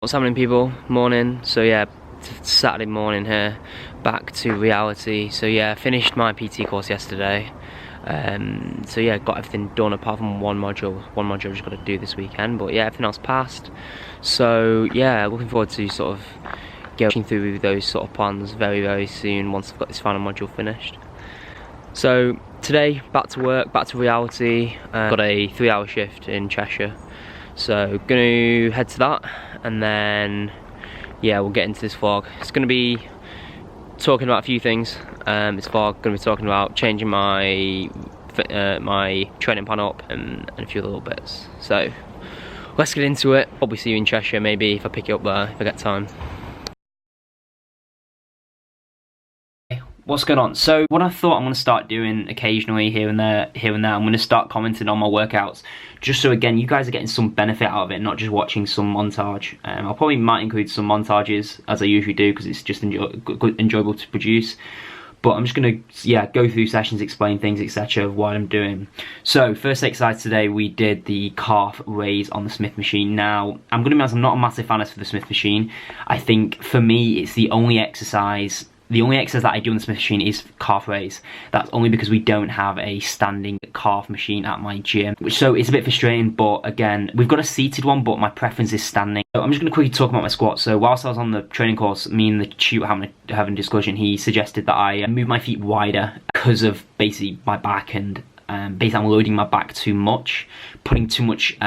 What's happening, people? Morning. So yeah, Saturday morning here, back to reality. So yeah, finished my PT course yesterday. So yeah, got everything done apart from one module. One module I've just got to do this weekend, but yeah, everything else passed. So yeah, looking forward to sort of going through those sort of plans very soon once I've got this final module finished. So today, back to work, back to reality. Got a 3-hour shift in Cheshire. So gonna head to that, and then yeah, we'll get into this vlog. It's gonna be talking about a few things. This vlog gonna be talking about changing my my training plan up and a few little bits. So let's get into it. Probably see you in Cheshire, maybe if I pick you up there if I get time. What's going on? So what I thought I'm going to start doing occasionally here and there, I'm going to start commenting on my workouts, just so again you guys are getting some benefit out of it, not just watching some montage. I'll probably might include some montages as I usually do because it's just enjoyable to produce. But I'm just going to go through sessions, explain things, etc. of what I'm doing. So first exercise today, we did the calf raise on the Smith machine. Now I'm going to be honest, I'm not a massive fan of the Smith machine. I think for me it's the only exercise that I do on the Smith machine is calf raise. That's only because we don't have a standing calf machine at my gym, so it's a bit frustrating. But again, we've got a seated one, but my preference is standing. So I'm just going to quickly talk about my squats. So whilst I was on the training course, me and the tutor having a discussion, he suggested that I move my feet wider because of basically my back and basically I'm loading my back too much, putting too much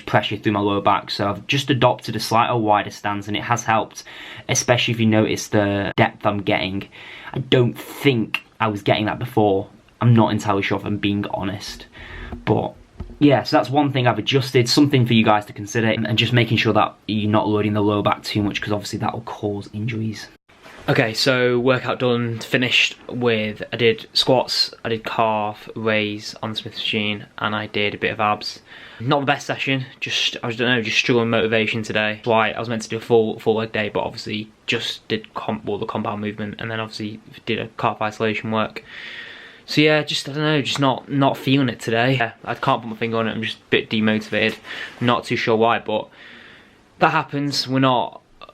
pressure through my lower back. So I've just adopted a slightly wider stance, and it has helped, especially if you notice the depth I'm getting. I don't think I was getting that before. I'm not entirely sure if I'm being honest, but yeah, so that's one thing I've adjusted, something for you guys to consider, and just making sure that you're not loading the lower back too much, because obviously that will cause injuries. Okay, so workout done, finished with, I did squats, I did calf raise on the Smith machine, and I did a bit of abs. Not the best session, just, I don't know, just struggling motivation today. Why, I was meant to do a full leg day, but obviously just did the compound movement, and then obviously did a calf isolation work. So yeah, just, I don't know, just not feeling it today. Yeah, I can't put my finger on it, I'm just a bit demotivated. Not too sure why, but that happens.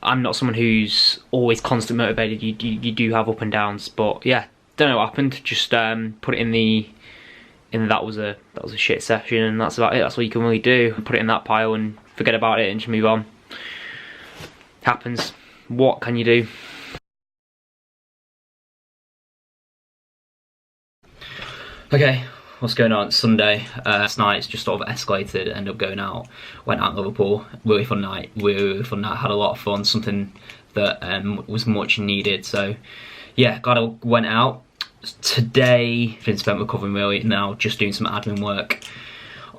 I'm not someone who's always constant motivated. You do have up and downs, but yeah, don't know what happened. Just put it in that was a shit session, and that's about it. That's all you can really do. Put it in that pile and forget about it and just move on. Happens. What can you do? Okay, what's going on? It's Sunday. Last night it's just sort of escalated, ended up going out, went out in Liverpool, really fun night, had a lot of fun, something that was much needed. So yeah, went out. Today, been spent recovering really, now just doing some admin work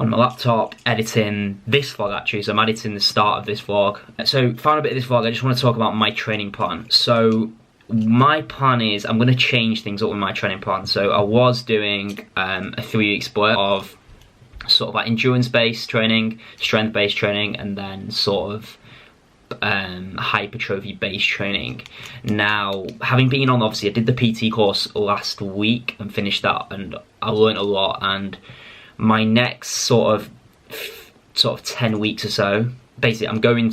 on my laptop, editing this vlog actually, so I'm editing the start of this vlog. So final bit of this vlog, I just want to talk about my training plan. So my plan is I'm going to change things up with my training plan. So I was doing a 3-week split of sort of like endurance-based training, strength-based training, and then sort of hypertrophy-based training. Now, having been on, obviously I did the PT course last week and finished that, and I learned a lot. And my next sort of 10 weeks or so, basically I'm going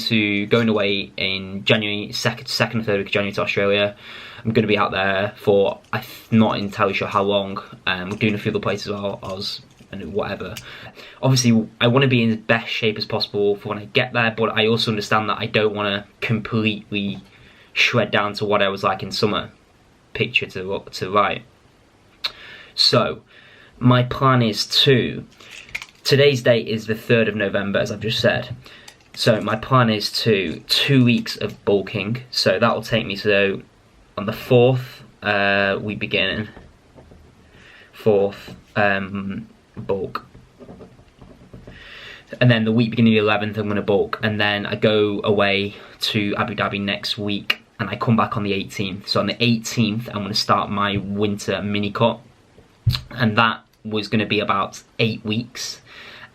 away in January, 2nd or 3rd week of January to Australia. I'm going to be out there for, I'm not entirely sure how long. We're doing a few other places as well, and whatever. Obviously I want to be in the best shape as possible for when I get there, but I also understand that I don't want to completely shred down to what I was like in summer. Picture to the right. So my plan is today's date is the 3rd of November, as I've just said. So my plan is 2 weeks of bulking. So that will take me to, on the 4th, we begin 4th bulk. And then the week beginning of the 11th, I'm going to bulk. And then I go away to Abu Dhabi next week, and I come back on the 18th. So on the 18th, I'm going to start my winter mini cut. And that was going to be about 8 weeks.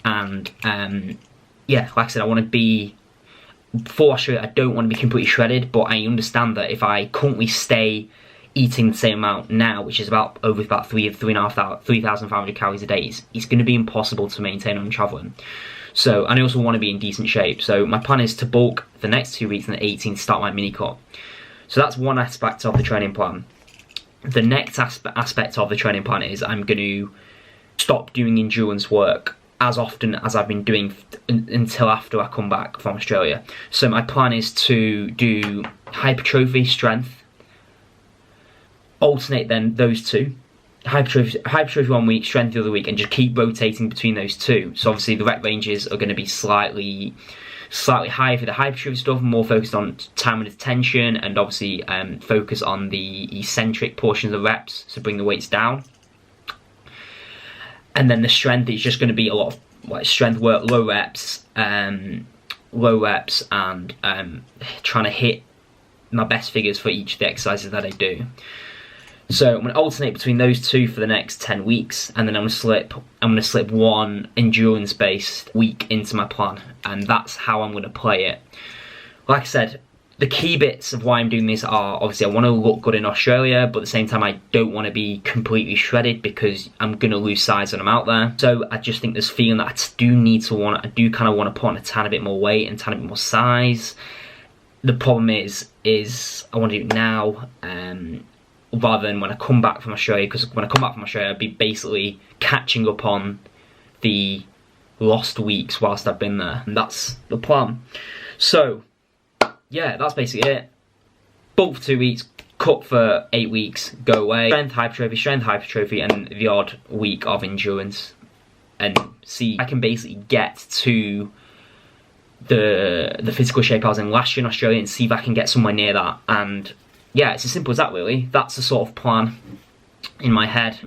And yeah, like I said, I want to be, before Australia, I don't want to be completely shredded, but I understand that if I currently stay eating the same amount now, which is about 3,500 calories a day, it's going to be impossible to maintain when I'm traveling. So, and I also want to be in decent shape. So my plan is to bulk the next 2 weeks and the 18th start my mini cut. So that's one aspect of the training plan. The next aspect of the training plan is I'm going to stop doing endurance work as often as I've been doing until after I come back from Australia. So my plan is to do hypertrophy, strength, alternate then those two. Hypertrophy 1 week, strength the other week, and just keep rotating between those two. So obviously the rep ranges are going to be slightly higher for the hypertrophy stuff, more focused on time and attention, and obviously focus on the eccentric portions of reps, so bring the weights down. And then the strength is just going to be a lot of like strength work, low reps, and trying to hit my best figures for each of the exercises that I do. So I'm going to alternate between those two for the next 10 weeks, and then I'm going to slip one endurance-based week into my plan, and that's how I'm going to play it. Like I said, the key bits of why I'm doing this are, obviously I want to look good in Australia, but at the same time I don't want to be completely shredded because I'm going to lose size when I'm out there. So I just think this feeling that I do kind of want to put on a tiny bit more weight and a tiny bit more size. The problem is I want to do it now, rather than when I come back from Australia, because when I come back from Australia I'd be basically catching up on the lost weeks whilst I've been there, and that's the plan. So yeah, that's basically it. Bulk for 2 weeks, cut for 8 weeks, go away. Strength, hypertrophy, and the odd week of endurance, and see if I can basically get to the physical shape I was in last year in Australia, and see if I can get somewhere near that. And yeah, it's as simple as that really. That's the sort of plan in my head.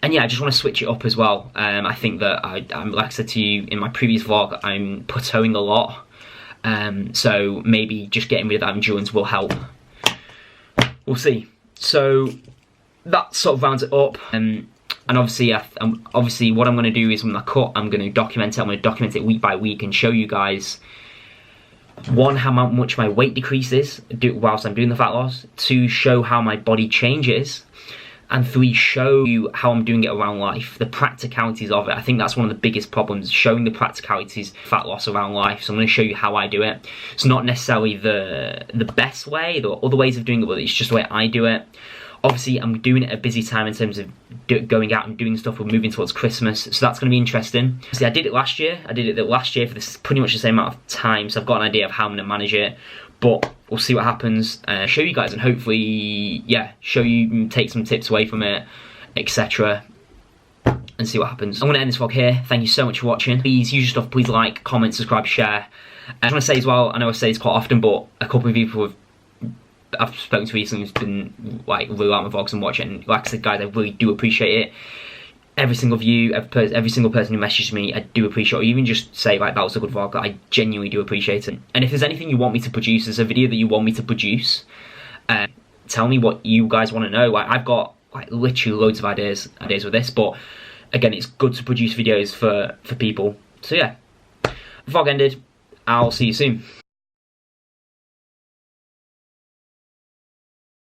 And yeah, I just want to switch it up as well. I think that I'm like I said to you in my previous vlog, I'm plateauing a lot. So maybe just getting rid of that endurance will help. We'll see. So that sort of rounds it up. And obviously, obviously what I'm going to do is when I cut, I'm going to document it. I'm going to document it week by week and show you guys, one, how much my weight decreases whilst I'm doing the fat loss. 2, show how my body changes. And 3, show you how I'm doing it around life, the practicalities of it. I think that's one of the biggest problems, showing the practicalities of fat loss around life. So I'm going to show you how I do it. It's not necessarily the best way, there are other ways of doing it, but it's just the way I do it. Obviously, I'm doing it at a busy time in terms of going out and doing stuff. We're moving towards Christmas, so that's going to be interesting. See, I did it last year. I did it last year for this pretty much the same amount of time, so I've got an idea of how I'm going to manage it. But we'll see what happens. Show you guys, and hopefully, yeah, show you, take some tips away from it, etc. And see what happens. I'm going to end this vlog here. Thank you so much for watching. Please use your stuff. Please like, comment, subscribe, share. I just want to say as well, I know I say this quite often, but a couple of people I've spoken to recently who's been like really like my vlogs and watching. Like I said, guys, I really do appreciate it. Every single view, every single person who messages me, I do appreciate it. Or even just say like that was a good vlog. I genuinely do appreciate it. And if there's anything you want me to produce, there's a video that you want me to produce, tell me what you guys want to know. Like I've got like literally loads of ideas with this, but again, it's good to produce videos for people. So yeah, vlog ended. I'll see you soon.